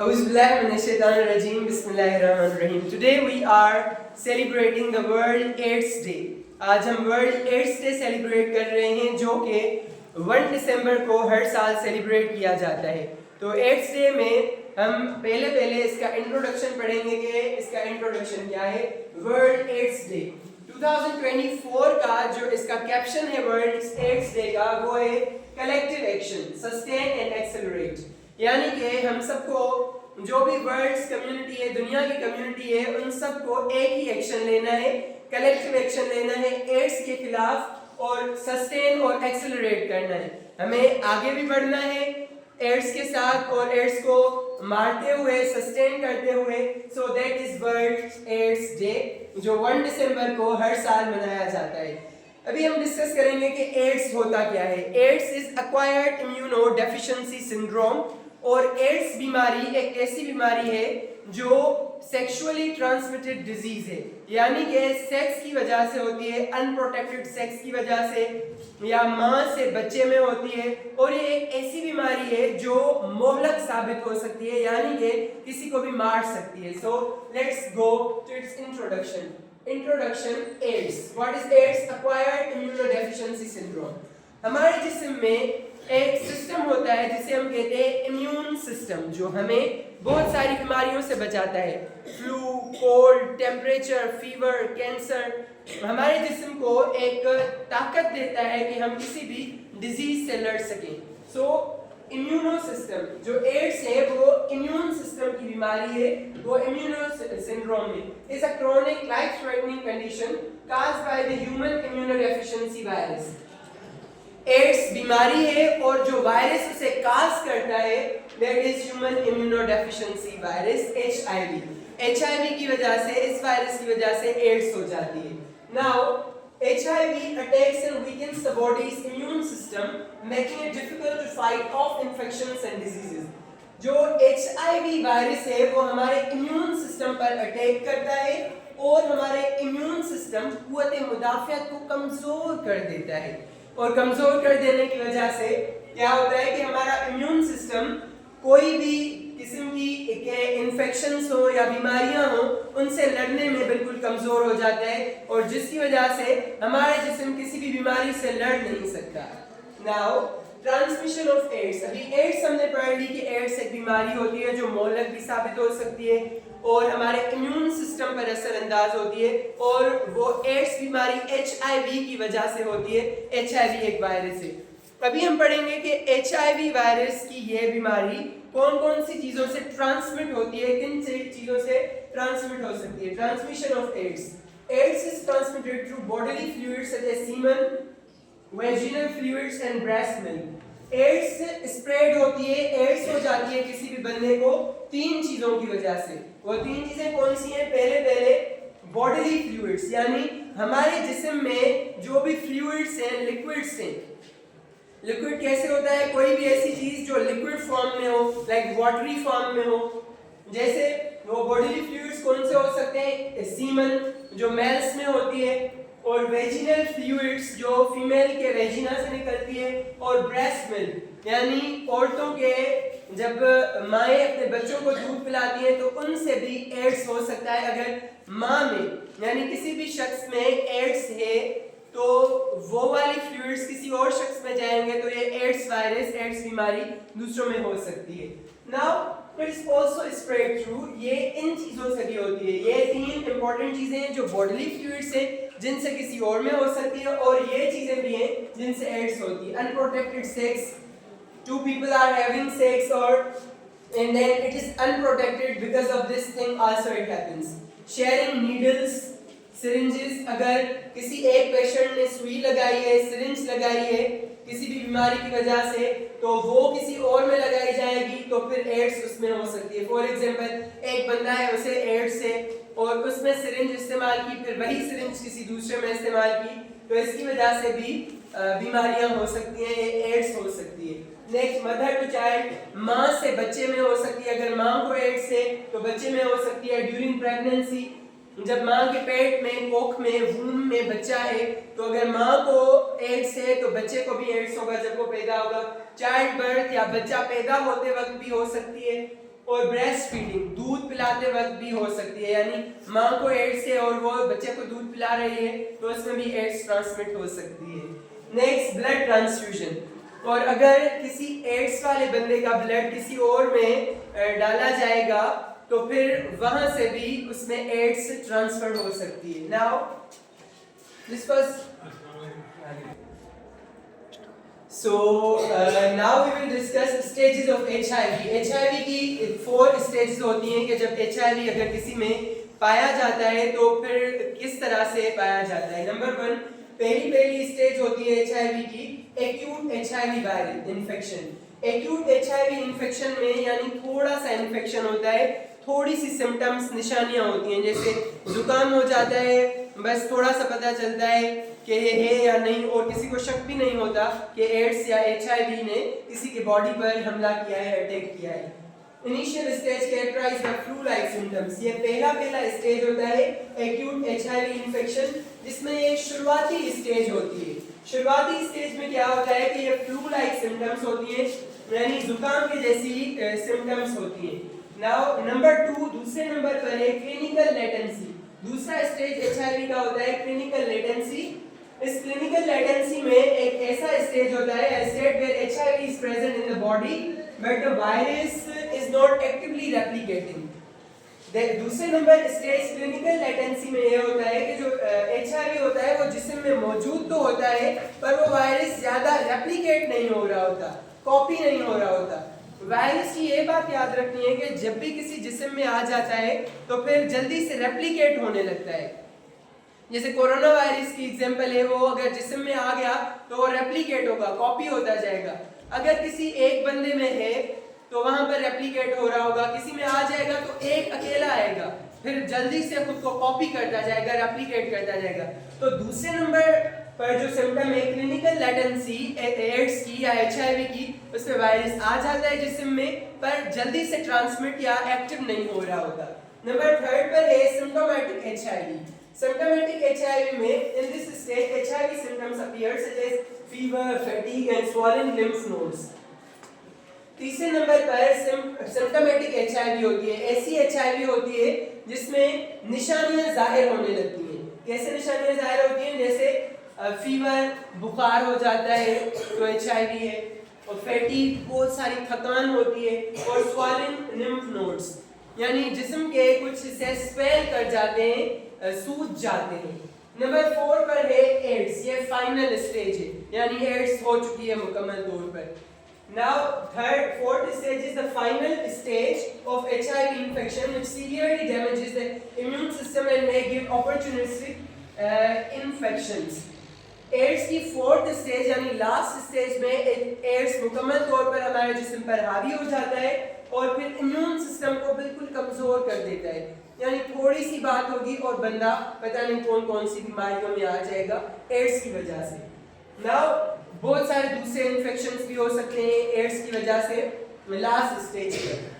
Auzubillahiminash-shaytanir-rajim. Bismillahir-rahmanir-rahim. Today we are celebrating the World AIDS Day. आज हम world AIDS day celebrate कर रहे हैं जो कि 1 दिसंबर को हर साल सेलिब्रेट किया जाता है। तो एड्स डे में हम पहले इसका इंट्रोडक्शन पढ़ेंगे कि इसका इंट्रोडक्शन क्या है। वर्ल्ड एड्स डे 2024 का जो इसका कैप्शन है वर्ल्ड एड्स डे का, वो है collective action sustain and accelerate. यानी कि हम सबको जो भी वर्ल्ड कम्युनिटी है, दुनिया की कम्युनिटी है, उन सबको एक ही एक्शन लेना है, कलेक्टिव एक्शन लेना है एड्स के खिलाफ और सस्टेन और एक्सेलरेट करना है। हमें आगे भी बढ़ना है एड्स के साथ और एड्स को मारते हुए, सस्टेन करते हुए। So that is world AIDS day जो 1 दिसंबर को हर साल मनाया जाता है। अभी हम डिस्कस करेंगे कि एड्स होता क्या है। AIDS is acquired immunodeficiency syndrome, और एड्स बीमारी एक ऐसी बीमारी है जो सेक्सुअली ट्रांसमिटेड डिजीज है, यानी कि सेक्स की वजह से होती है, अनप्रोटेक्टेड सेक्स की वजह से या माँ से बच्चे में होती है। और ये एक ऐसी बीमारी है जो मोहलक साबित हो सकती है, यानी कि किसी को भी मार सकती है। So let's go to its introduction. AIDS. What is AIDS? Acquired immunodeficiency syndrome. हमारे जिस्म में एक सिस्टम होता है जिसे हम कहते हैं इम्यून सिस्टम, जो हमें बहुत सारी बीमारियों से बचाता है। Flu, cold, temperature, fever, cancer हमारे जिस्म को एक ताकत देता है कि हम किसी भी डिजीज से लड़ सकें। सो इम्यूनो सिस्टम जो एड्स है वो इम्यून सिस्टम की बीमारी है। वो immuno syndrome is a chronic life threatening condition caused by the human immunodeficiency virus. AIDS बीमारी है और जो वायरस उसे काज करता है that is human immunodeficiency virus, HIV। HIV की वजह से, इस वायरस की वजह से एड्स हो जाती है। Now HIV attacks and weakens the body's immune system, making it difficult to fight off infections and diseases. जो HIV वायरस है वो हमारे इम्यून सिस्टम पर अटैक करता है और हमारे इम्यून सिस्टम कुव्वत मुदाफ़ियत को कमजोर कर देता है। और कमजोर कर देने की वजह से क्या होता है कि हमारा इम्यून सिस्टम कोई भी किस्म की इन्फेक्शंस हो या बीमारियां हो, उनसे लड़ने में बिल्कुल कमजोर हो जाता है, और जिसकी वजह से हमारे जिस्म किसी भी बीमारी से लड़ नहीं सकता। Now transmission of AIDS. अभी एड्स हमने पढ़ ली कि एड्स एक बीमारी होती है जो मोहलक भी साबित हो सकती है और हमारे इम्यून सिस्टम पर असर अंदाज होती है, और वो एड्स बीमारी HIV की वजह से होती है। HIV एक वायरस है। अभी हम पढ़ेंगे कि HIV वायरस की ये बीमारी कौन कौन सी चीजों से ट्रांसमिट होती है, किन चीजों से ट्रांसमिट हो सकती है। Transmission of AIDS. AIDS is transmitted through bodily fluids such as semen, vaginal fluids and breast milk. AIDS spread होती है, एड्स हो जाती है किसी भी बंदे को 3 चीजों की वजह से। वो 3 चीजें कौन सी हैं? पहले बॉडीली फ्लूइड्स, यानी हमारे जिस्म में जो भी फ्लूइड्स हैं, लिक्विड्स हैं। लिक्विड कैसे होता है? कोई भी ऐसी चीज जो लिक्विड फॉर्म में हो, लाइक वाटरी फॉर्म में हो। जैसे वो बॉडीली फ्लूइड्स कौन से हो सकते हैं? सीमन जो मेल्स में होती है, और वेजिनल फ्लूइड्स जो फीमेल के वेजिना से निकलती है, और ब्रेस्ट मिल्क यानी औरतों के जब माएँ अपने बच्चों को दूध पिलाती हैं तो उनसे भी एड्स हो सकता है। अगर माँ में यानी किसी भी शख्स में एड्स है तो वो वाली फ्लूइड्स किसी और शख्स में जाएंगे तो ये एड्स वायरस, एड्स बीमारी दूसरों में हो सकती है। Now it is also spread through, ये इन चीजों से भी होती है। ये 3 इंपॉर्टेंट चीजें हैं जो बॉडीली फ्लूइड्स है जिनसे किसी और में हो सकती है, और ये चीजें भी हैं जिनसे एड्स होती है। Unprotected sex, 2 people are having sex and then it is unprotected, because of this thing also it happens. Sharing needles, syringes, अगर किसी एक पेशेंट ने सुई लगाई है, सिरिंज लगाई है किसी भी बीमारी की वजह से, तो वो किसी और में लगाई जाएगी तो फिर एड्स उसमें हो सकती है। फॉर एग्जांपल, एक बंदा है, उसे एड्स है और उसने सिरिंज इस्तेमाल की, फिर वही सिरिंज किसी दूसरे में इस्तेमाल की, तो इसकी वजह से भी बीमारियां हो सकती हैं, एड्स हो सकती है। नेक्स्ट, मदर टू चाइल्ड, माँ से बच्चे में हो सकती है। अगर माँ को एड्स है तो बच्चे में हो सकती है। ड्यूरिंग प्रेगनेंसी, जब माँ के पेट में, कोख में, वूम में बच्चा है, तो अगर माँ को एड्स है तो बच्चे को भी एड्स होगा जब वो पैदा होगा। चाइल्ड बर्थ या बच्चा पैदा होते वक्त भी हो सकती है। और ब्रेस्ट फीडिंग, दूध पिलाते वक्त भी हो सकती है, यानी माँ को एड्स है और वो बच्चे को दूध पिला रही है तो उसमें भी एड्स ट्रांसमिट हो सकती है। नेक्स्ट, ब्लड ट्रांसफ्यूजन, और अगर किसी एड्स वाले बंदे का ब्लड किसी और में डाला जाएगा तो फिर वहां से भी उसमें एड्स ट्रांसफर हो सकती है। Now this was So now we will discuss stages of HIV. HIV की 4 stages होती हैं कि जब HIV अगर किसी में पाया जाता है तो फिर किस तरह से पाया जाता है। नंबर 1, पहली स्टेज होती है HIV की acute HIV viral infection. Acute HIV infection में यानी थोड़ा सा इन्फेक्शन होता है, थोड़ी सी सिम्टम्स निशानियां होती हैं, जैसे जुकाम हो जाता है, बस थोड़ा सा पता चलता है कि ये है या नहीं, और किसी को शक भी नहीं होता कि एड्स या HIV ने किसी के बॉडी पर हमला किया है, अटैक किया है। Initial stage characterised by flu like symptoms, ये पहला स्टेज होता है एक्यूट HIV इन्फेक्शन, जिसमें ये शुरुआती स्टेज होती है। शुरुआती स्टेज में क्या होता है कि ये फ्लू लाइक सिम्टम्स होती हैं, यानी जुकाम के जैसी सिम्टम्स होती हैं। नाउ नंबर 2, दूसरे नंबर पर है क्लिनिकल लेटेंसी। दूसरा स्टेज HIV का होता है क्लिनिकल लेटेंसी। इस क्लिनिकल लेटेंसी में एक ऐसा स्टेज होता है, a state where HIV is present in the body but the virus is not actively replicating। दूसरे नंबर स्टेज क्लिनिकल लेटेंसी में ये होता है कि जो HIV होता है वो जिस्म में मौजूद तो होता है पर वो वायरस ज्यादा रेप्लिकेट नहीं हो रहा होता, कॉपी नहीं हो रहा होता। वायरस की ये बात याद रखनी है कि जब भी किसी जिस्म में आ जाता है तो फिर जल्दी से रेप्लिकेट होने लगता है। जैसे कोरोना वायरस की एग्जांपल है, वो अगर जिस्म में आ गया तो वो रेप्लिकेट होगा, कॉपी होता जाएगा। अगर किसी एक बंदे में है तो वहां पर रेप्लिकेट हो रहा होगा, किसी में आ जाएगा तो एक अकेला आएगा, फिर जल्दी से खुद को कॉपी करता जाएगा, रेप्लिकेट करता जाएगा। तो दूसरे नंबर पर जो सिम्टम है क्लिनिकल लेटेंसी एड्स की या HIV की, उसमें वायरस आ जाता है जिस्म में पर जल्दी से ट्रांसमिट या एक्टिव नहीं हो रहा होता। नंबर 3 पर है सिम्प्टोमेटिक HIV। Symptomatic HIV में in this stage HIV symptoms appear such as fever, fatigue and swollen lymph nodes। तीसरे नंबर पर सिम्प्टोमेटिक HIV होती है, ऐसी HIV होती है जिसमें निशानियां जाहिर होने लगती हैं। कैसे निशानियां जाहिर होती हैं? जैसे फीवर, बुखार हो जाता है तो HIV है, और फैटीग, बहुत सारी थकान होती है, और स्वॉलन लिम्फ नोड्स यानी जिस्म के कुछ हिस्से स्वेल कर जाते हैं, सूज जाते हैं। नंबर 4 पर है एड्स, ये फाइनल स्टेज है, यानी एड्स हो चुकी है मुकम्मल तौर पर। Now fourth stage is the final stage of HIV infection which severely damages the immune system and may give opportunistic infections। AIDS की 4th स्टेज यानी लास्ट स्टेज में एड्स मुकम्मल तौर पर हमारे जिस्म पर हावी हो जाता है और फिर इम्यून सिस्टम को बिल्कुल कमजोर कर देता है, यानी थोड़ी सी बात होगी और बंदा पता नहीं कौन कौन सी बीमारियों में आ जाएगा एड्स की वजह से। नाउ बहुत सारे दूसरे इन्फेक्शंस भी हो सकते हैं एड्स की वजह से लास्ट स्टेज पर।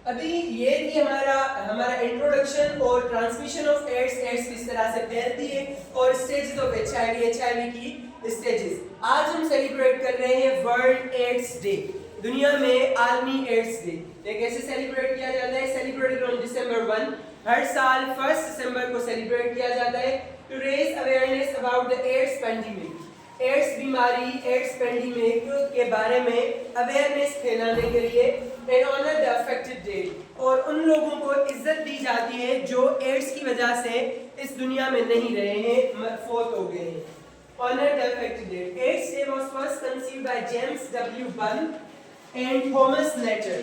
अभी ये थी हमारा इंट्रोडक्शन और ट्रांसमिशन ऑफ एड्स किस तरह से फैलती है और स्टेजेस ऑफ HIV की स्टेजेस। आज हम सेलिब्रेट कर रहे हैं वर्ल्ड एड्स डे, दुनिया में आलमी एड्स डे। ये कैसे सेलिब्रेट किया जाता है? Celebrated on December 1। हर साल 1 दिसंबर को सेलिब्रेट किया जाता है to raise awareness about the AIDS pandemic. AIDS बीमारी, एड्स पेंडेमिक के बारे में अवेयरनेस फैलाने के लिए and honour the affected dead, और उन लोगों को इज्जत दी जाती है जो एड्स की वजह से इस दुनिया में नहीं रहे हैं, फौत हो गए हैं। Honour the affected dead. AIDS day was first conceived by James W. Bunn and Thomas Letter.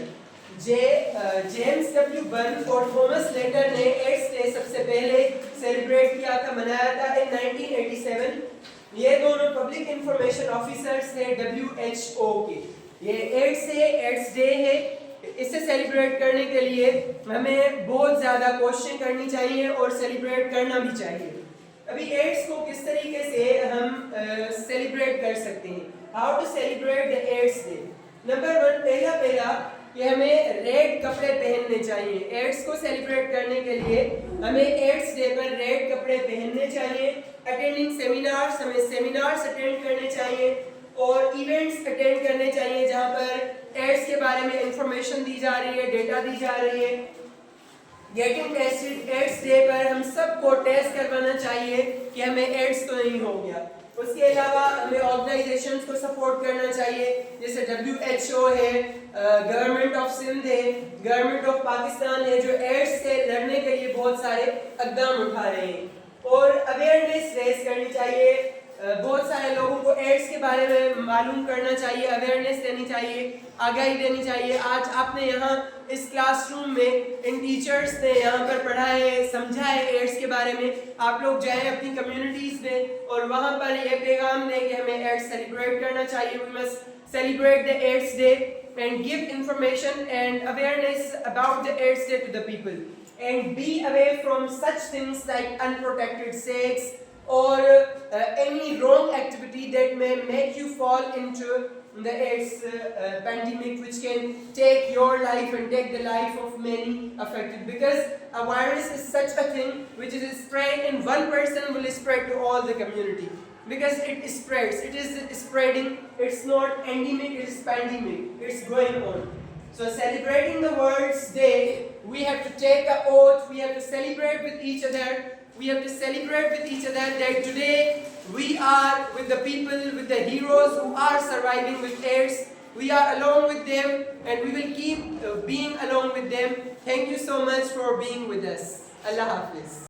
James W. Bunn और थॉमस लेटर ने एड्स डे सबसे पहले सेलिब्रेट किया था, मनाया था इन 1987। ये दोनों पब्लिक इंफॉर्मेशन ऑफिसर्स थे WHO के। ये एड्स डे है, इसे सेलिब्रेट करने के लिए हमें बहुत ज़्यादा कोशिशें करनी चाहिए और सेलिब्रेट करना भी चाहिए। अभी एड्स को किस तरीके से हम सेलिब्रेट कर सकते हैं? How to celebrate the AIDS day. Number 1, पहला कि हमें रेड कपड़े पहनने चाहिए। एड्स को सेलिब्रेट करने के लिए हमें एड्स डे पर रेड कपड़े पहनने चाहिए। अटेंडिंग सेमिनार्स, हमें सेमिनार्स अटेंड करने चाहिए। और इवेंट्स अटेंड करने चाहिए जहाँ पर एड्स के बारे में इंफॉर्मेशन दी जा रही है, डेटा दी जा रही है। गेटिंग टेस्टेड एड्स डे पर हम सबको टेस्ट करवाना चाहिए कि हमें एड्स तो नहीं हो गया। उसके अलावा हमें ऑर्गेनाइजेशंस को सपोर्ट करना चाहिए, जैसे WHO है, गवर्नमेंट ऑफ सिंध है, गवर्नमेंट ऑफ पाकिस्तान है, जो एड्स से लड़ने के लिए बहुत सारे इकदाम उठा रहे हैं। और अवेयरनेस रेस करनी चाहिए, बहुत सारे लोगों को एड्स के बारे में मालूम करना चाहिए, अवेयरनेस देनी चाहिए, आगाही देनी चाहिए। आज आपने यहाँ इस क्लासरूम में इन टीचर्स ने यहाँ पर पढ़ाए, समझाए एड्स के बारे में। आप लोग जाएं अपनी कम्युनिटीज़ में और वहाँ पर ये पैगाम दें कि हमें एड्स सेलिब्रेट करना चाहिए। We must celebrate the AIDS Day and give information and awareness about the AIDS Day to the people, and be away from such things like unprotected sex or any wrong activity that may make you fall into the AIDS pandemic, which can take your life and take the life of many affected, because a virus is such a thing which is spread, and one person will spread to all the community. Because it spreads, it is spreading, it's not endemic, it is pandemic, it's going on. So celebrating the World's Day, we have to take an oath, we have to celebrate with each other, we have to celebrate with each other that today we are with the people, with the heroes who are surviving with AIDS. We are along with them and we will keep being along with them. Thank you so much for being with us. Allah Hafiz.